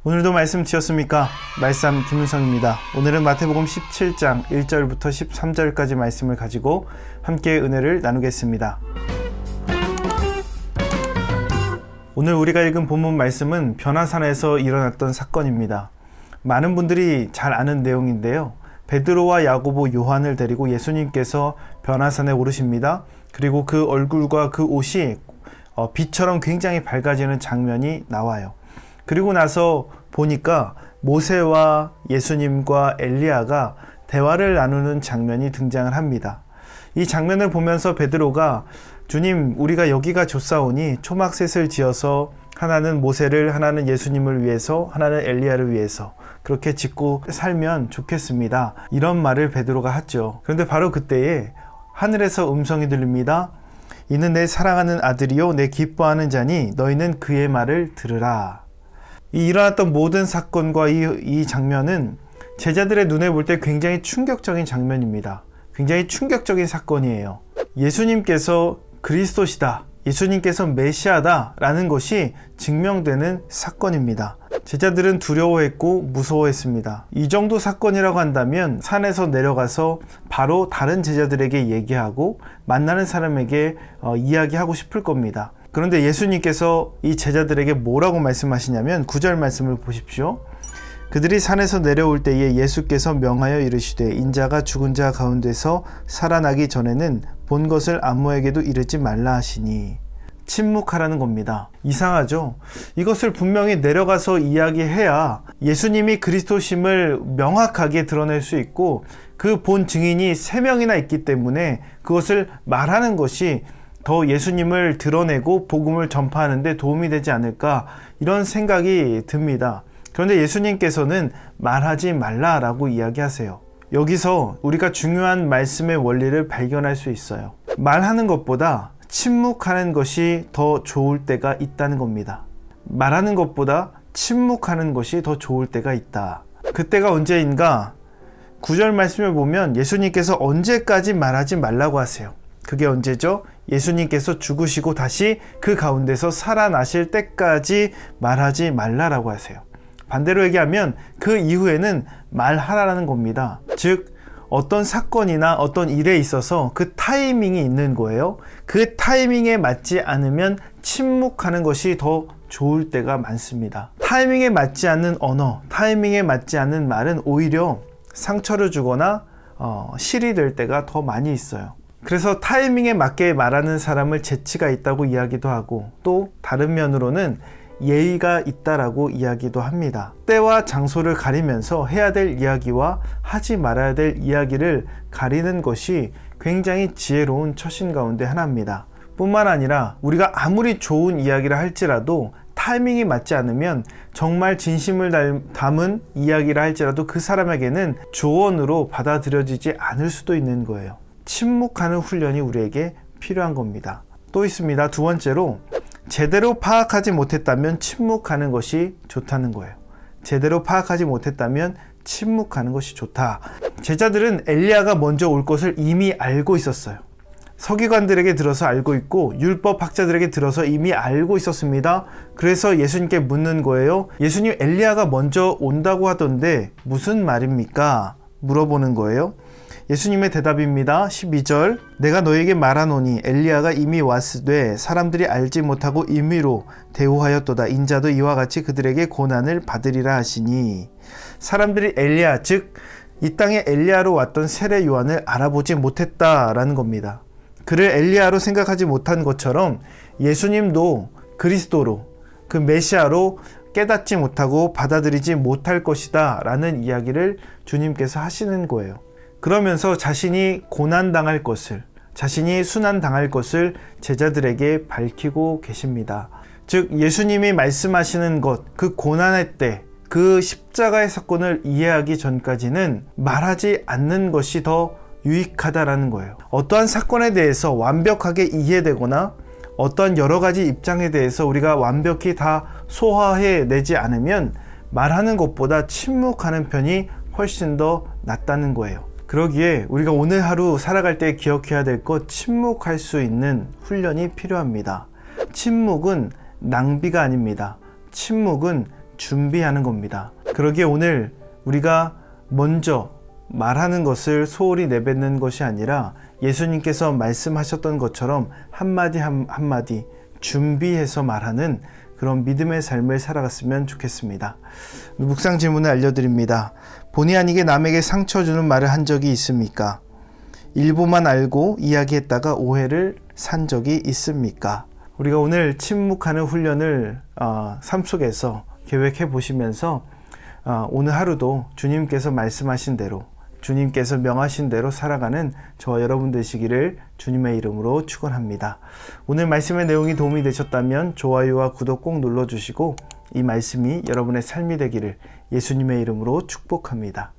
오늘도 말씀 주셨습니까? 말씀 김윤성입니다. 오늘은 마태복음 17장 1절부터 13절까지 말씀을 가지고 함께 은혜를 나누겠습니다. 오늘 우리가 읽은 본문 말씀은 변화산에서 일어났던 사건입니다. 많은 분들이 잘 아는 내용인데요. 베드로와 야고보, 요한을 데리고 예수님께서 변화산에 오르십니다. 그리고 그 얼굴과 그 옷이 빛처럼 굉장히 밝아지는 장면이 나와요. 그리고 나서 보니까 모세와 예수님과 엘리야가 대화를 나누는 장면이 등장을 합니다. 이 장면을 보면서 베드로가 주님, 우리가 여기가 좋사오니 초막셋을 지어서 하나는 모세를, 하나는 예수님을 위해서, 하나는 엘리야를 위해서 그렇게 짓고 살면 좋겠습니다. 이런 말을 베드로가 하죠. 그런데 바로 그때에 하늘에서 음성이 들립니다. 이는 내 사랑하는 아들이요 내 기뻐하는 자니 너희는 그의 말을 들으라. 이 일어났던 모든 사건과 이 장면은 제자들의 눈에 볼 때 굉장히 충격적인 장면입니다. 굉장히 충격적인 사건이에요. 예수님께서 그리스도시다, 예수님께서 메시아다 라는 것이 증명되는 사건입니다. 제자들은 두려워했고 무서워했습니다. 이 정도 사건이라고 한다면 산에서 내려가서 바로 다른 제자들에게 얘기하고 만나는 사람에게 이야기하고 싶을 겁니다. 그런데 예수님께서 이 제자들에게 뭐라고 말씀하시냐면 9절 말씀을 보십시오. 그들이 산에서 내려올 때에 예수께서 명하여 이르시되 인자가 죽은 자 가운데서 살아나기 전에는 본 것을 아무에게도 이르지 말라 하시니. 침묵하라는 겁니다. 이상하죠? 이것을 분명히 내려가서 이야기해야 예수님이 그리스도심을 명확하게 드러낼 수 있고 그 본 증인이 3명이나 있기 때문에 그것을 말하는 것이 더 예수님을 드러내고 복음을 전파하는 데 도움이 되지 않을까, 이런 생각이 듭니다. 그런데 예수님께서는 말하지 말라라고 이야기하세요. 여기서 우리가 중요한 말씀의 원리를 발견할 수 있어요. 말하는 것보다 침묵하는 것이 더 좋을 때가 있다는 겁니다. 말하는 것보다 침묵하는 것이 더 좋을 때가 있다. 그때가 언제인가? 9절 말씀을 보면 예수님께서 언제까지 말하지 말라고 하세요. 그게 언제죠? 예수님께서 죽으시고 다시 그 가운데서 살아나실 때까지 말하지 말라라고 하세요. 반대로 얘기하면 그 이후에는 말하라는 겁니다. 즉 어떤 사건이나 어떤 일에 있어서 그 타이밍이 있는 거예요. 그 타이밍에 맞지 않으면 침묵하는 것이 더 좋을 때가 많습니다. 타이밍에 맞지 않는 언어, 타이밍에 맞지 않는 말은 오히려 상처를 주거나 실이 될 때가 더 많이 있어요. 그래서 타이밍에 맞게 말하는 사람을 재치가 있다고 이야기도 하고, 또 다른 면으로는 예의가 있다라고 이야기도 합니다. 때와 장소를 가리면서 해야 될 이야기와 하지 말아야 될 이야기를 가리는 것이 굉장히 지혜로운 처신 가운데 하나입니다. 뿐만 아니라 우리가 아무리 좋은 이야기를 할지라도 타이밍이 맞지 않으면 정말 진심을 담은 이야기를 할지라도 그 사람에게는 조언으로 받아들여지지 않을 수도 있는 거예요. 침묵하는 훈련이 우리에게 필요한 겁니다. 또 있습니다. 두 번째로, 제대로 파악하지 못했다면 침묵하는 것이 좋다는 거예요. 제대로 파악하지 못했다면 침묵하는 것이 좋다. 제자들은 엘리야가 먼저 올 것을 이미 알고 있었어요. 서기관들에게 들어서 알고 있고 율법학자들에게 들어서 이미 알고 있었습니다. 그래서 예수님께 묻는 거예요. 예수님, 엘리야가 먼저 온다고 하던데 무슨 말입니까? 물어보는 거예요. 예수님의 대답입니다. 12절, 내가 너에게 말하노니 엘리야가 이미 왔으되 사람들이 알지 못하고 임의로 대우하였도다. 인자도 이와 같이 그들에게 고난을 받으리라 하시니. 사람들이 엘리야, 즉 이 땅에 엘리야로 왔던 세례 요한을 알아보지 못했다라는 겁니다. 그를 엘리야로 생각하지 못한 것처럼 예수님도 그리스도로, 그 메시아로 깨닫지 못하고 받아들이지 못할 것이다 라는 이야기를 주님께서 하시는 거예요. 그러면서 자신이 고난당할 것을, 자신이 순환당할 것을 제자들에게 밝히고 계십니다. 즉 예수님이 말씀하시는 것, 그 고난의 때, 그 십자가의 사건을 이해하기 전까지는 말하지 않는 것이 더 유익하다라는 거예요. 어떠한 사건에 대해서 완벽하게 이해되거나 어떠한 여러 가지 입장에 대해서 우리가 완벽히 다 소화해내지 않으면 말하는 것보다 침묵하는 편이 훨씬 더 낫다는 거예요. 그러기에 우리가 오늘 하루 살아갈 때 기억해야 될 것, 침묵할 수 있는 훈련이 필요합니다. 침묵은 낭비가 아닙니다. 침묵은 준비하는 겁니다. 그러기에 오늘 우리가 먼저 말하는 것을 소홀히 내뱉는 것이 아니라 예수님께서 말씀하셨던 것처럼 한마디 한마디 준비해서 말하는 그런 믿음의 삶을 살아갔으면 좋겠습니다. 묵상 질문을 알려드립니다. 본의 아니게 남에게 상처 주는 말을 한 적이 있습니까? 일부만 알고 이야기했다가 오해를 산 적이 있습니까? 우리가 오늘 침묵하는 훈련을 삶 속에서 계획해 보시면서 오늘 하루도 주님께서 말씀하신 대로, 주님께서 명하신 대로 살아가는 저와 여러분 되시기를 주님의 이름으로 축원합니다. 오늘 말씀의 내용이 도움이 되셨다면 좋아요와 구독 꼭 눌러주시고 이 말씀이 여러분의 삶이 되기를 예수님의 이름으로 축복합니다.